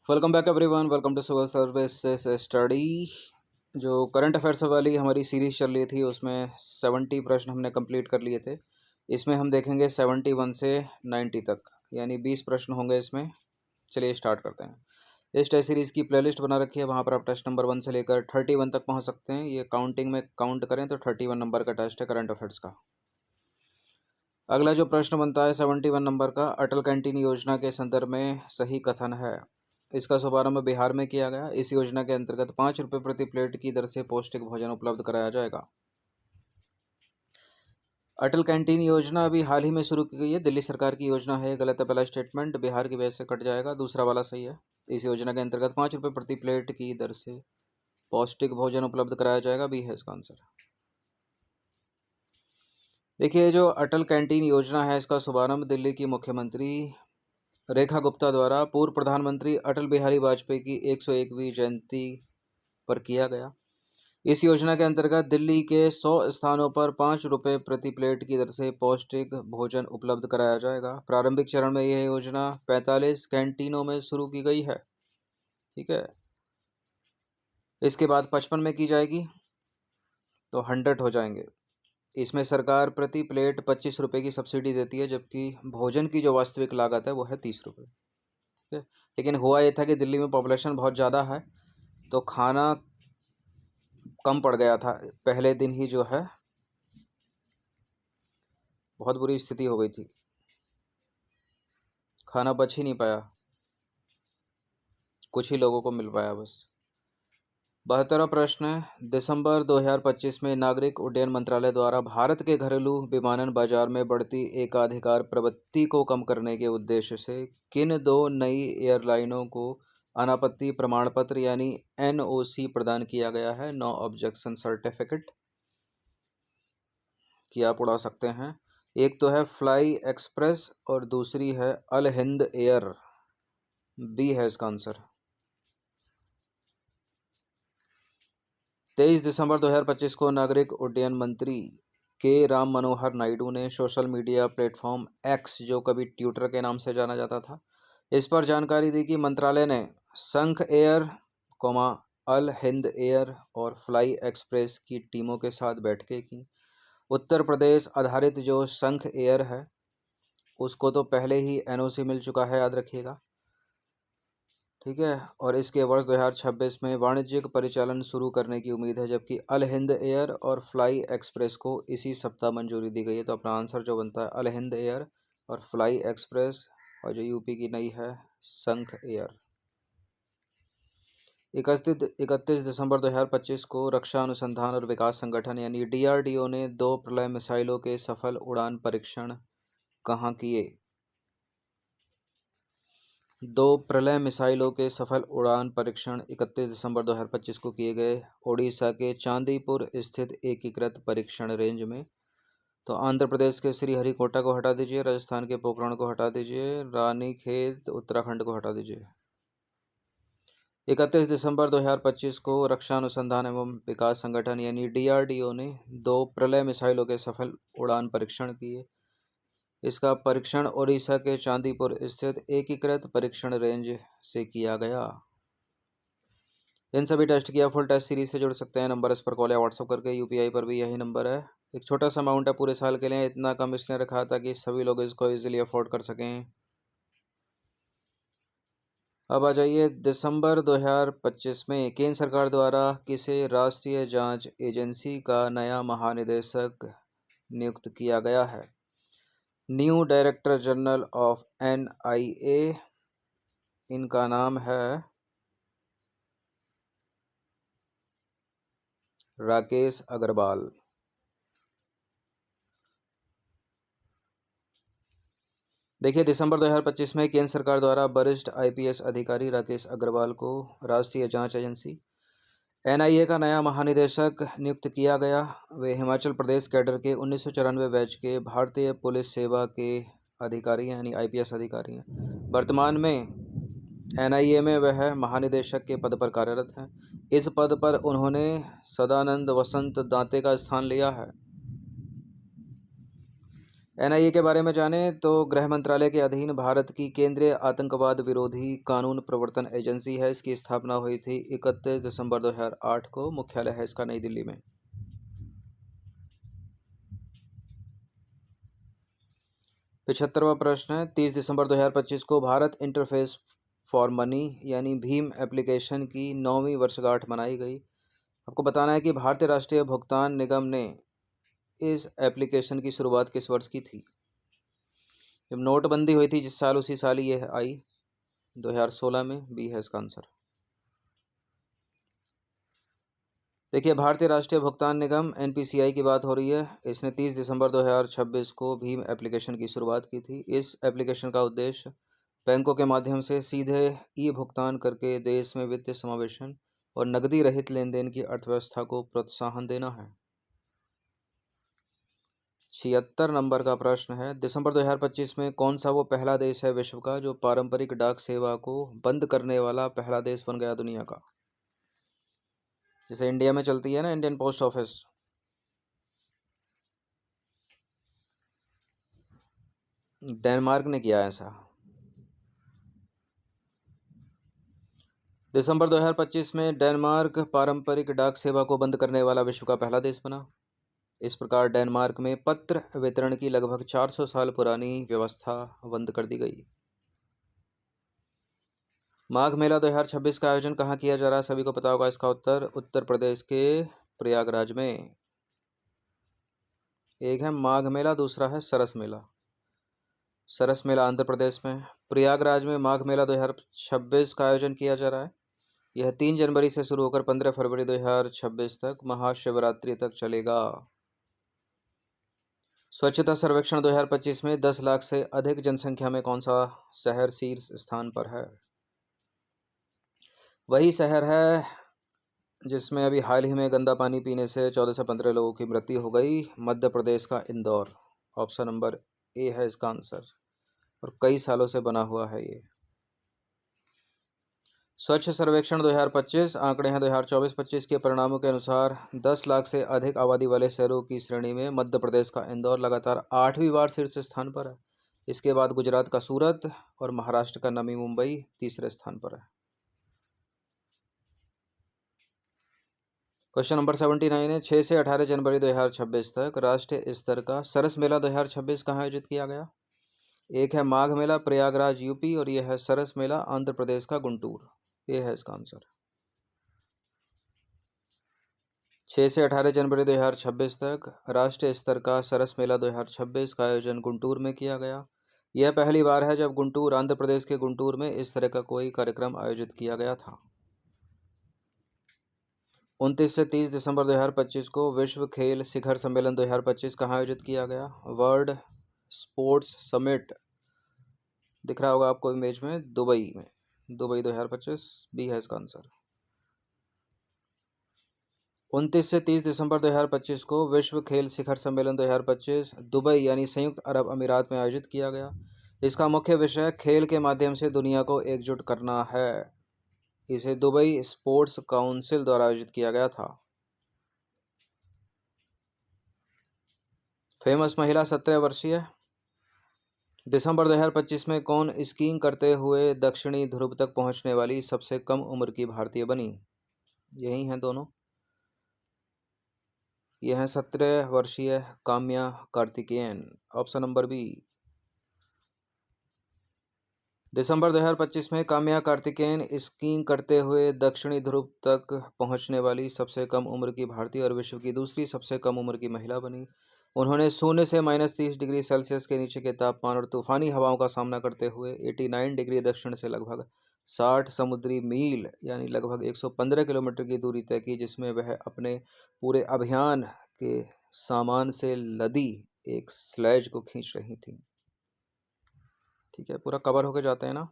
Welcome back everyone, welcome to civil services study. जो current affairs वाली हमारी series चल रही थी उसमें 70 प्रश्न हमने कंप्लीट कर लिए थे। इसमें हम देखेंगे 71 से 90 तक, यानी 20 प्रश्न होंगे इसमें। चलिए स्टार्ट करते हैं। इस टेस्ट सीरीज़ की प्लेलिस्ट बना रखी है, वहाँ पर आप टेस्ट नंबर 1 से लेकर 31 तक पहुँच सकते हैं। ये काउंटिंग में काउंट करें तो 31 नंबर का टेस्ट है करंट अफेयर्स का। अगला जो प्रश्न बनता है 71 नंबर का, अटल कैंटीन योजना के संदर्भ में सही कथन है। इसका शुभारंभ बिहार में किया गया। इस योजना के अंतर्गत 5 रुपये प्रति प्लेट की दर से पौष्टिक भोजन उपलब्ध कराया जाएगा। अटल कैंटीन योजना अभी हाल ही में शुरू की गई है, दिल्ली सरकार की योजना है। गलत है पहला स्टेटमेंट, बिहार की वजह से कट जाएगा। दूसरा वाला सही है। इस योजना के अंतर्गत 5 रुपये प्रति प्लेट की दर से पौष्टिक भोजन उपलब्ध कराया जाएगा, बी है इसका आंसर। देखिए, जो अटल कैंटीन योजना है इसका शुभारंभ दिल्ली की मुख्यमंत्री रेखा गुप्ता द्वारा पूर्व प्रधानमंत्री अटल बिहारी वाजपेयी की 101वीं जयंती पर किया गया। इस योजना के अंतर्गत दिल्ली के 100 स्थानों पर 5 रुपये प्रति प्लेट की दर से पौष्टिक भोजन उपलब्ध कराया जाएगा। प्रारंभिक चरण में यह योजना 45 कैंटीनों में शुरू की गई है। ठीक है, इसके बाद 55 में की जाएगी तो 100 हो जाएंगे। इसमें सरकार प्रति प्लेट 25 रुपये की सब्सिडी देती है, जबकि भोजन की जो वास्तविक लागत है वो है 30 रुपये। ठीक है, लेकिन हुआ ये था कि दिल्ली में पॉपुलेशन बहुत ज़्यादा है तो खाना कम पड़ गया था। पहले दिन ही जो है बहुत बुरी स्थिति हो गई थी, खाना बच ही नहीं पाया, कुछ ही लोगों को मिल पाया बस। 72वां प्रश्न है, दिसंबर 2025 में नागरिक उड्डयन मंत्रालय द्वारा भारत के घरेलू विमानन बाजार में बढ़ती एकाधिकार प्रवृत्ति को कम करने के उद्देश्य से किन 2 नई एयरलाइनों को अनापत्ति प्रमाण पत्र यानी NOC प्रदान किया गया है, नो ऑब्जेक्शन सर्टिफिकेट, कि आप उड़ा सकते हैं। एक तो है फ्लाई एक्सप्रेस और दूसरी है अल हिंद एयर, बी है इसका आंसर। 23 दिसंबर 2025 को नागरिक उड्डयन मंत्री के राम मनोहर नायडू ने सोशल मीडिया प्लेटफॉर्म एक्स, जो कभी ट्विटर के नाम से जाना जाता था, इस पर जानकारी दी कि मंत्रालय ने संख एयर, अल हिंद एयर और फ्लाई एक्सप्रेस की टीमों के साथ बैठकें की। उत्तर प्रदेश आधारित जो संख एयर है उसको तो पहले ही NOC मिल चुका है, याद रखिएगा। ठीक है, और इसके वर्ष 2026 में वाणिज्यिक परिचालन शुरू करने की उम्मीद है, जबकि अल हिंद एयर और फ्लाई एक्सप्रेस को इसी सप्ताह मंजूरी दी गई है। तो अपना आंसर जो बनता है अल हिंद एयर और फ्लाई एक्सप्रेस, और जो यूपी की नई है संख एयर। 31 दिसंबर 2025 को रक्षा अनुसंधान और विकास संगठन यानी DRDO ने 2 प्रलय मिसाइलों के सफल उड़ान परीक्षण कहाँ किए? 2 प्रलय मिसाइलों के सफल उड़ान परीक्षण 31 दिसंबर 2025 को किए गए ओडिशा के चांदीपुर स्थित एकीकृत परीक्षण रेंज में। तो आंध्र प्रदेश के श्रीहरिकोटा को हटा दीजिए, राजस्थान के पोखरण को हटा दीजिए, रानीखेत उत्तराखंड को हटा दीजिए। 31 दिसंबर 2025 को रक्षा अनुसंधान एवं विकास संगठन यानी DRDO ने 2 प्रलय मिसाइलों के सफल उड़ान परीक्षण किए। इसका परीक्षण ओडिशा के चांदीपुर स्थित एकीकृत परीक्षण रेंज से किया गया। इन सभी टेस्ट की आप फुल टेस्ट सीरीज से जुड़ सकते हैं। नंबर इस पर कॉल या व्हाट्सअप करके, UPI पर भी यही नंबर है। एक छोटा सा अमाउंट है पूरे साल के लिए, इतना कम इसने रखा ताकि सभी लोग इसको इजीली अफोर्ड कर सकें। अब आ जाइए, दिसंबर 2025 में केंद्र सरकार द्वारा किसे राष्ट्रीय जांच एजेंसी का नया महानिदेशक नियुक्त किया गया है? New director general of NIA, इनका नाम है राकेश अग्रवाल। देखिए, दिसंबर 2025 में केंद्र सरकार द्वारा वरिष्ठ IPS अधिकारी राकेश अग्रवाल को राष्ट्रीय जांच एजेंसी NIA का नया महानिदेशक नियुक्त किया गया। वे हिमाचल प्रदेश कैडर के 1994 बैच के भारतीय पुलिस सेवा के अधिकारी हैं, यानी IPS अधिकारी हैं। वर्तमान में NIA में वह महानिदेशक के पद पर कार्यरत हैं। इस पद पर उन्होंने सदानंद वसंत दांते का स्थान लिया है। एनआईए के बारे में जानें तो गृह मंत्रालय के अधीन भारत की केंद्रीय आतंकवाद विरोधी कानून प्रवर्तन एजेंसी है। इसकी स्थापना हुई थी 31 दिसंबर 2008 को। मुख्यालय है इसका नई दिल्ली में। 75वां प्रश्न है, 30 दिसंबर 2025 को भारत इंटरफेस फॉर मनी यानी भीम एप्लीकेशन की 9वीं वर्षगांठ मनाई गई। आपको बताना है कि भारतीय राष्ट्रीय भुगतान निगम ने इस एप्लीकेशन की शुरुआत किस वर्ष की थी। जब नोटबंदी हुई थी जिस साल, उसी साल ये आई, 2016 में। बी है इसका आंसर। देखिए, भारतीय राष्ट्रीय भुगतान निगम एनपीसीआई की बात हो रही है। इसने 30 दिसंबर 2026 को भीम एप्लीकेशन की शुरुआत की थी। इस एप्लीकेशन का उद्देश्य बैंकों के माध्यम से सीधे ई भुगतान करके देश में वित्तीय समावेशन और नकदी रहित लेन देन की अर्थव्यवस्था को प्रोत्साहन देना है। 76 नंबर का प्रश्न है, दिसंबर 2025 में कौन सा वो पहला देश है विश्व का जो पारंपरिक डाक सेवा को बंद करने वाला पहला देश बन गया दुनिया का। जैसे इंडिया में चलती है ना इंडियन पोस्ट ऑफिस। डेनमार्क ने किया ऐसा। दिसंबर 2025 में डेनमार्क पारंपरिक डाक सेवा को बंद करने वाला विश्व का पहला देश बना। इस प्रकार डेनमार्क में पत्र वितरण की लगभग 400 साल पुरानी व्यवस्था बंद कर दी गई। माघ मेला 2026 का आयोजन कहाँ किया जा रहा है, सभी को पता होगा इसका उत्तर। उत्तर प्रदेश के प्रयागराज में। एक है माघ मेला, दूसरा है सरस मेला। सरस मेला आंध्र प्रदेश में। प्रयागराज में माघ मेला 2026 का आयोजन किया जा रहा है। यह 3 जनवरी से शुरू होकर 15 फरवरी 2026 तक महाशिवरात्रि तक चलेगा। स्वच्छता सर्वेक्षण 2025 में 10 लाख से अधिक जनसंख्या में कौन सा शहर शीर्ष स्थान पर है। वही शहर है जिसमें अभी हाल ही में गंदा पानी पीने से 14 से 15 लोगों की मृत्यु हो गई। मध्य प्रदेश का इंदौर। ऑप्शन नंबर ए है इसका आंसर, और कई सालों से बना हुआ है ये। स्वच्छ सर्वेक्षण 2025 आंकड़े हैं 2024-25 के परिणामों के अनुसार 10 लाख से अधिक आबादी वाले शहरों की श्रेणी में मध्य प्रदेश का इंदौर लगातार 8वीं बार शीर्ष स्थान पर है। इसके बाद गुजरात का सूरत और महाराष्ट्र का नवी मुंबई तीसरे स्थान पर है। क्वेश्चन नंबर 79 है, 6 से 18 जनवरी 2026 तक राष्ट्रीय स्तर का सरस मेला 2026 कहाँ आयोजित किया गया। एक है माघ मेला प्रयागराज यूपी, और यह है सरस मेला आंध्र प्रदेश का गुंटूर। ये है इसका आंसर। 6 से 18 जनवरी 2026 तक राष्ट्रीय स्तर का सरस मेला 2026 का आयोजन गुंटूर में किया गया। यह पहली बार है जब गुंटूर, आंध्र प्रदेश के गुंटूर में इस तरह का कोई कार्यक्रम आयोजित किया गया था। 29 से 30 दिसंबर 2025 को विश्व खेल शिखर सम्मेलन 2025 कहाँ आयोजित किया गया। वर्ल्ड स्पोर्ट्स समिट दिख रहा होगा आपको इमेज में, दुबई में। दुबई 2025 भी है इसका आंसर। 29 से 30 दिसंबर 2025 को विश्व खेल शिखर सम्मेलन 2025 दुबई यानी संयुक्त अरब अमीरात में आयोजित किया गया। इसका मुख्य विषय खेल के माध्यम से दुनिया को एकजुट करना है। इसे दुबई स्पोर्ट्स काउंसिल द्वारा आयोजित किया गया था। फेमस महिला 17 वर्षीय। दिसंबर 2025 में कौन स्कीइंग करते हुए दक्षिणी ध्रुव तक पहुंचने वाली सबसे कम उम्र की भारतीय बनी। यही हैं दोनों। यह है 17 वर्षीय Kamya Karthikeyan. Option number B. दिसंबर 2025 में काम्या कार्तिकेयन स्कीइंग करते हुए दक्षिणी ध्रुव तक पहुंचने वाली सबसे कम उम्र की भारतीय और विश्व की दूसरी सबसे कम उम्र की महिला बनी। उन्होंने 0 से -30 डिग्री सेल्सियस के नीचे के तापमान और तूफानी हवाओं का सामना करते हुए 89 डिग्री दक्षिण से लगभग 60 समुद्री मील यानी लगभग 115 किलोमीटर की दूरी तय की, जिसमें वह अपने पूरे अभियान के सामान से लदी एक स्लेज को खींच रही थी। ठीक है, पूरा कवर होके जाते हैं ना,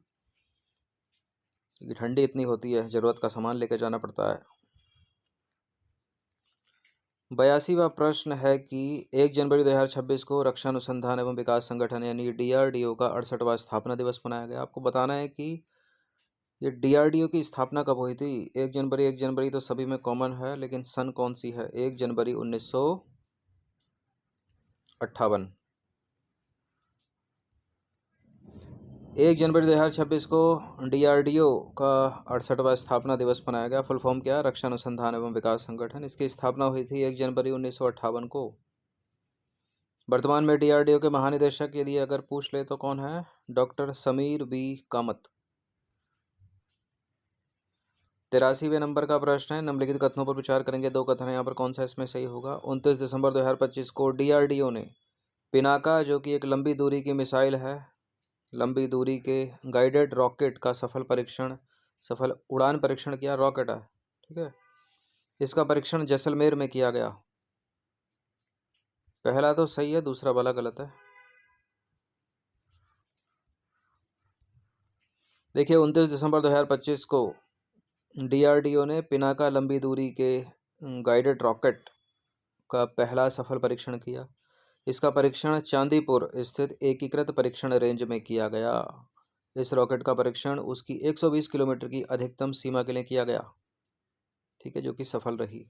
क्योंकि ठंडी इतनी होती है, ज़रूरत का सामान लेके जाना पड़ता है। 82वां प्रश्न है कि 1 जनवरी 2026 को रक्षा अनुसंधान एवं विकास संगठन यानी DRDO का 68वां स्थापना दिवस मनाया गया। आपको बताना है कि ये DRDO की स्थापना कब हुई थी। 1 जनवरी तो सभी में कॉमन है, लेकिन सन कौन सी है। 1 जनवरी 1958। 1 जनवरी 2026 को DRDO का 68वां स्थापना दिवस मनाया गया। फुल फॉर्म क्या है? रक्षा अनुसंधान एवं विकास संगठन। इसकी स्थापना हुई थी 1 जनवरी 1958 को। वर्तमान में DRDO के महानिदेशक यदि अगर पूछ ले तो कौन है? Doctor Sameer B Kamat. 83वें नंबर का प्रश्न है, निम्नलिखित कथनों पर विचार करेंगे। 2 कथन है यहाँ पर, कौन सा इसमें सही होगा? 29 दिसंबर 2025 को DRDO ने पिनाका, जो कि एक लंबी दूरी की मिसाइल है, लंबी दूरी के गाइडेड रॉकेट का सफल उड़ान परीक्षण किया। रॉकेट है, ठीक है। इसका परीक्षण जैसलमेर में किया गया। पहला तो सही है, दूसरा वाला गलत है। देखिए, 29 दिसंबर 2025 को DRDO ने पिनाका लंबी दूरी के गाइडेड रॉकेट का पहला सफल परीक्षण किया। इसका परीक्षण चांदीपुर स्थित एकीकृत परीक्षण रेंज में किया गया। इस रॉकेट का परीक्षण उसकी 120 किलोमीटर की अधिकतम सीमा के लिए किया गया, ठीक है, जो कि सफल रही।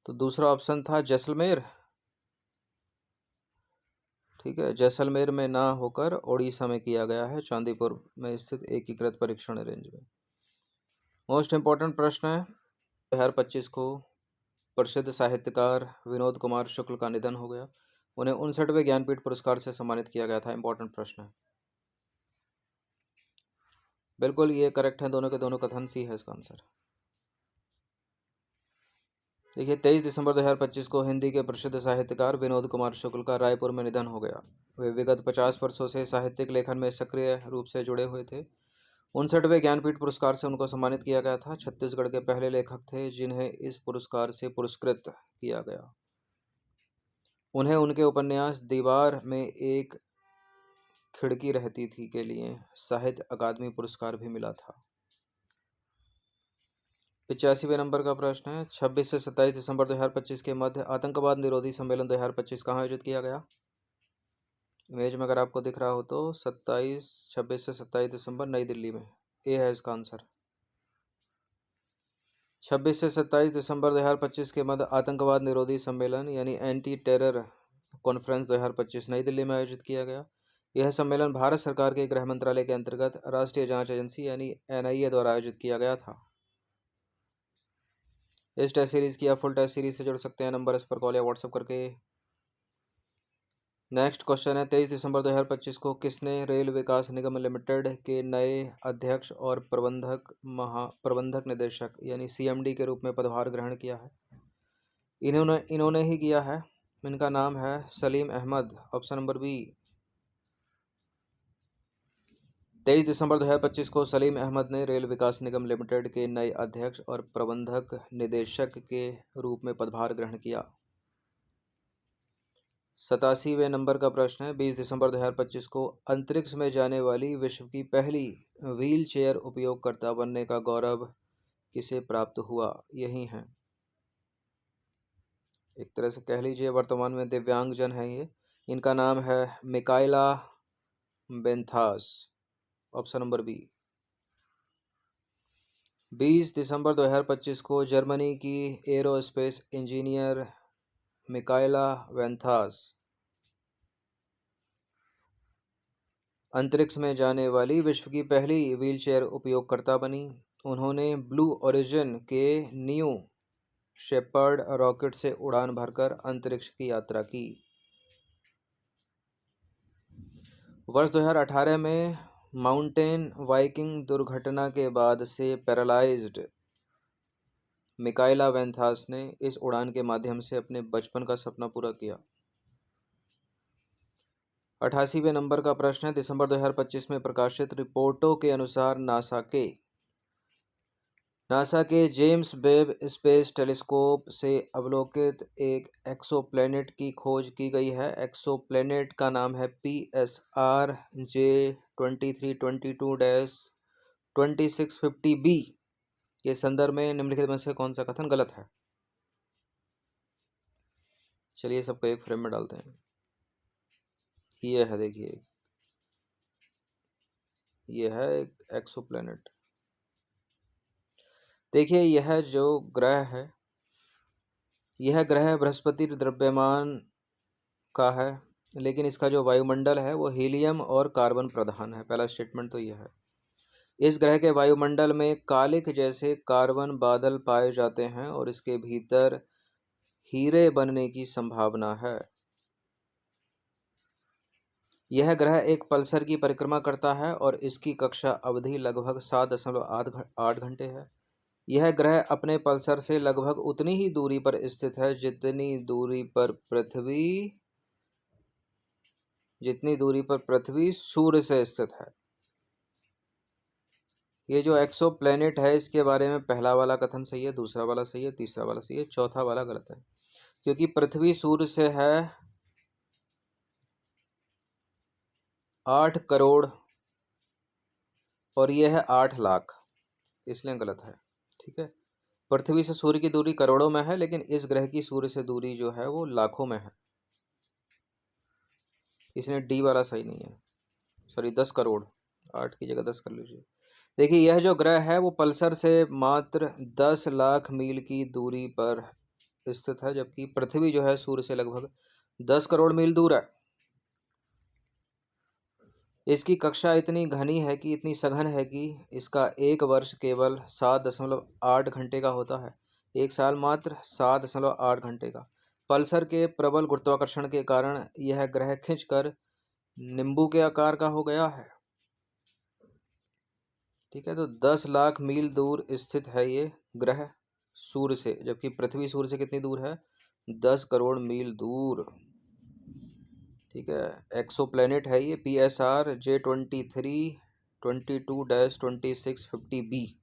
तो दूसरा ऑप्शन था जैसलमेर, ठीक है। जैसलमेर में ना होकर ओडिशा में किया गया है, चांदीपुर में स्थित एकीकृत परीक्षण रेंज में। मोस्ट इंपॉर्टेंट प्रश्न है, 2025 को प्रसिद्ध साहित्यकार विनोद कुमार शुक्ल का निधन हो गया। उन्हें 59वें ज्ञानपीठ पुरस्कार से सम्मानित किया गया था। इंपॉर्टेंट प्रश्न है, बिल्कुल ये करेक्ट है। दोनों के दोनों कथन सी है इसका आंसर। देखिए, 23 दिसंबर 2025 को हिंदी के प्रसिद्ध साहित्यकार विनोद कुमार शुक्ल का रायपुर में निधन हो गया। वे विगत 50 वर्षों से साहित्यिक लेखन में सक्रिय रूप से जुड़े हुए थे। 59वें ज्ञानपीठ पुरस्कार से उनको सम्मानित किया गया था। छत्तीसगढ़ के पहले लेखक थे जिन्हें इस पुरस्कार से पुरस्कृत किया गया। उन्हें उनके उपन्यास दीवार में एक खिड़की रहती थी के लिए साहित्य अकादमी पुरस्कार भी मिला था। 85वें नंबर का प्रश्न है, 26 से 27 दिसंबर 2025 के मध्य आतंकवाद निरोधी सम्मेलन 2025 कहाँ आयोजित किया गया? इमेज में अगर आपको दिख रहा हो तो 26 से 27 दिसंबर नई दिल्ली में। ए है इसका आंसर। 26 से 27 दिसंबर 2025 के मध्य आतंकवाद निरोधी सम्मेलन यानी एंटी टेरर कॉन्फ्रेंस 2025 नई दिल्ली में आयोजित किया गया। यह सम्मेलन भारत सरकार के गृह मंत्रालय के अंतर्गत राष्ट्रीय जांच एजेंसी यानी NIA द्वारा आयोजित किया गया था। इस टेस्ट सीरीज की आप फुल टेस्ट सीरीज से जुड़ सकते हैं, नंबर इस पर कॉल या व्हाट्सएप करके। नेक्स्ट क्वेश्चन है, 23 दिसंबर 2025 को किसने रेल विकास निगम लिमिटेड के नए अध्यक्ष और प्रबंधक निदेशक यानी CMD के रूप में पदभार ग्रहण किया है? इन्होंने ही किया है। इनका नाम है Salim Ahmed. Option number B. 23 दिसंबर 2025 को सलीम अहमद ने रेल विकास निगम लिमिटेड के नए अध्यक्ष और प्रबंधक निदेशक के रूप में पदभार ग्रहण किया। 87वें नंबर का प्रश्न है, 20 दिसंबर 2025 को अंतरिक्ष में जाने वाली विश्व की पहली व्हील चेयर उपयोगकर्ता बनने का गौरव किसे प्राप्त हुआ? यही है, एक तरह से कह लीजिए वर्तमान में दिव्यांगजन है ये। इनका नाम है Michaela Benthaus. Option number B. 20 दिसंबर 2025 को जर्मनी की एरोस्पेस इंजीनियर मिकाइला वेंथास अंतरिक्ष में जाने वाली विश्व की पहली व्हीलचेयर उपयोगकर्ता बनी। उन्होंने ब्लू ओरिजिन के न्यू शेपर्ड रॉकेट से उड़ान भरकर अंतरिक्ष की यात्रा की। वर्ष 2018 में माउंटेन वाइकिंग दुर्घटना के बाद से पैरालाइज्ड मिकाइला वेंथास ने इस उड़ान के माध्यम से अपने बचपन का सपना पूरा किया। 88वें नंबर का प्रश्न है, दिसंबर 2025 में प्रकाशित रिपोर्टों के अनुसार नासा के जेम्स वेब स्पेस टेलीस्कोप से अवलोकित एक एक्सोप्लैनेट की खोज की गई है। एक्सोप्लैनेट का नाम है PSRJ2322-2650b के संदर्भ में निम्नलिखित में से कौन सा कथन गलत है? चलिए सबको एक फ्रेम में डालते हैं। ये है, देखिए, ये है एक एक्सोप्लैनेट। देखिए, यह जो ग्रह है, यह ग्रह बृहस्पति द्रव्यमान का है लेकिन इसका जो वायुमंडल है वो हीलियम और कार्बन प्रधान है। पहला स्टेटमेंट तो यह है। इस ग्रह के वायुमंडल में कालिक जैसे कार्बन बादल पाए जाते हैं और इसके भीतर हीरे बनने की संभावना है। यह ग्रह एक पल्सर की परिक्रमा करता है और इसकी कक्षा अवधि लगभग 7.8 घंटे है। यह ग्रह अपने पल्सर से लगभग उतनी ही दूरी पर स्थित है जितनी दूरी पर पृथ्वी सूर्य से स्थित है। ये जो एक्सो प्लेनेट है इसके बारे में पहला वाला कथन सही है, दूसरा वाला सही है, तीसरा वाला सही है, चौथा वाला गलत है। क्योंकि पृथ्वी सूर्य से है 8 करोड़ और यह है 8 लाख, इसलिए गलत है। ठीक है, पृथ्वी से सूर्य की दूरी करोड़ों में है, लेकिन इस ग्रह की सूर्य से दूरी जो है वो लाखों में है, इसलिए डी वाला सही नहीं है। सॉरी, 10 करोड़, 8 की जगह 10 कर लीजिए। देखिए, यह जो ग्रह है वो पल्सर से मात्र 10 लाख मील की दूरी पर स्थित है, जबकि पृथ्वी जो है सूर्य से लगभग 10 करोड़ मील दूर है। इसकी कक्षा इतनी सघन है कि इसका एक वर्ष केवल 7.8 घंटे का होता है। एक साल मात्र 7.8 घंटे का। पल्सर के प्रबल गुरुत्वाकर्षण के कारण यह ग्रह खिंचकर नींबू के आकार का हो गया है। ठीक है, तो 10 लाख मील दूर स्थित है ये ग्रह सूर्य से, जबकि पृथ्वी सूर्य से कितनी दूर है? 10 करोड़ मील दूर। ठीक है, एक्सोप्लैनेट है ये, PSR J2322-2650b।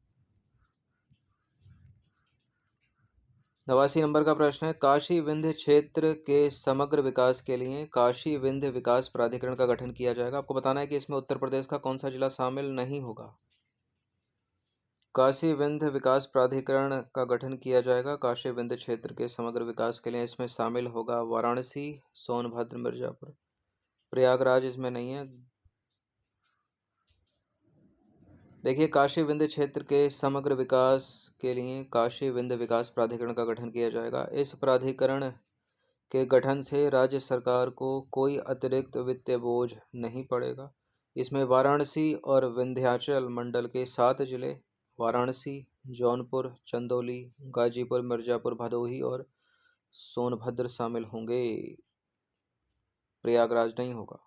89 नंबर का प्रश्न है, काशी विंध्य क्षेत्र के समग्र विकास के लिए काशी विंध्य विकास प्राधिकरण का गठन किया जाएगा। आपको बताना है कि इसमें उत्तर प्रदेश का कौन सा जिला शामिल नहीं होगा। काशी विंध्य विकास प्राधिकरण का गठन किया जाएगा काशी विंध्य क्षेत्र के समग्र विकास के लिए। इसमें शामिल होगा वाराणसी, सोनभद्र, मिर्जापुर, प्रयागराज इसमें नहीं है। देखिए, काशी विंध्य क्षेत्र के समग्र विकास के लिए काशी विंध्य विकास प्राधिकरण का गठन किया जाएगा। इस प्राधिकरण के गठन से राज्य सरकार को कोई अतिरिक्त वित्तीय बोझ नहीं पड़ेगा। इसमें वाराणसी और विंध्याचल मंडल के 7 जिले वाराणसी, जौनपुर, चंदौली, गाजीपुर, मिर्जापुर, भदोही और सोनभद्र शामिल होंगे। प्रयागराज नहीं होगा।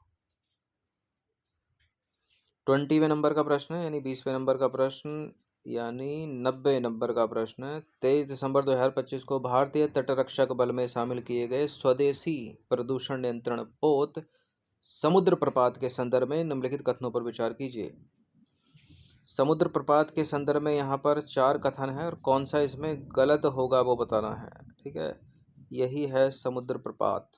20वें नंबर का प्रश्न है, यानी 20वें नंबर का प्रश्न, यानी 90 नंबर का प्रश्न है। 23 दिसंबर 2025 को भारतीय तटरक्षक बल में शामिल किए गए स्वदेशी प्रदूषण नियंत्रण पोत समुद्र प्रपात के संदर्भ में निम्नलिखित कथनों पर विचार कीजिए। समुद्र प्रपात के संदर्भ में यहाँ पर 4 कथन है और कौन सा इसमें गलत होगा वो बताना है। ठीक है, यही है समुद्र प्रपात।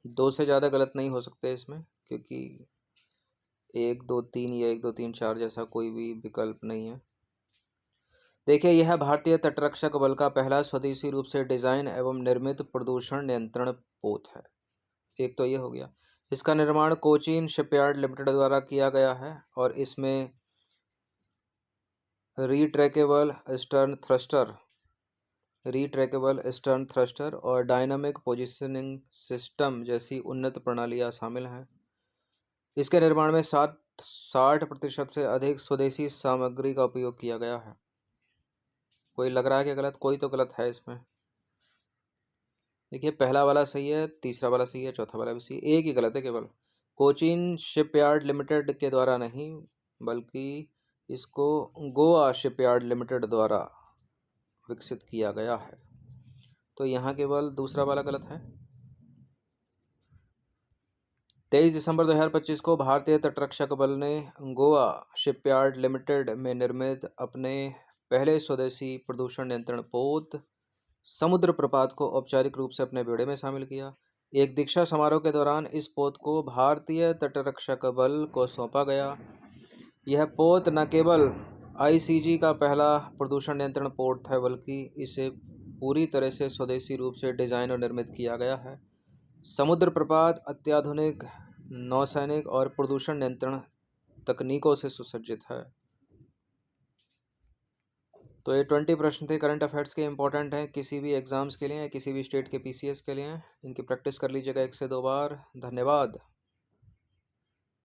2 से ज़्यादा गलत नहीं हो सकते इसमें, क्योंकि 1 2 3 या 1 2 3 4 जैसा कोई भी विकल्प नहीं है। देखिए, यह भारतीय तटरक्षक बल का पहला स्वदेशी रूप से डिजाइन एवं निर्मित प्रदूषण नियंत्रण पोत है। एक तो ये हो गया। इसका निर्माण कोचीन शिपयार्ड लिमिटेड द्वारा किया गया है और इसमें रीट्रैकेबल स्टर्न थ्रस्टर और डायनामिक पोजिशनिंग सिस्टम जैसी उन्नत प्रणालियां शामिल हैं। इसके निर्माण में 60% से अधिक स्वदेशी सामग्री का उपयोग किया गया है। कोई लग रहा है कि गलत? कोई तो गलत है इसमें। देखिए, पहला वाला सही है, तीसरा वाला सही है, चौथा वाला भी सही है, एक ही गलत है केवल। कोचीन शिपयार्ड लिमिटेड के द्वारा नहीं, बल्कि इसको गोवा शिपयार्ड लिमिटेड द्वारा विकसित किया गया है। तो यहाँ केवल दूसरा वाला गलत है। 23 दिसंबर 2025 को भारतीय तटरक्षक बल ने गोवा शिपयार्ड लिमिटेड में निर्मित अपने पहले स्वदेशी प्रदूषण नियंत्रण पोत समुद्र प्रपात को औपचारिक रूप से अपने बेड़े में शामिल किया। एक दीक्षा समारोह के दौरान इस पोत को भारतीय तटरक्षक बल को सौंपा गया। यह पोत न केवल ICG का पहला प्रदूषण नियंत्रण पोत है, बल्कि इसे पूरी तरह से स्वदेशी रूप से डिजाइन और निर्मित किया गया है। समुद्र प्रपात अत्याधुनिक नौसैनिक और प्रदूषण नियंत्रण तकनीकों से सुसज्जित है। तो ये 20 प्रश्न थे करंट अफेयर्स के, इंपॉर्टेंट हैं किसी भी एग्ज़ाम्स के लिए या किसी भी स्टेट के पीसीएस के लिए। इनकी प्रैक्टिस कर लीजिएगा 1 से 2 बार। धन्यवाद।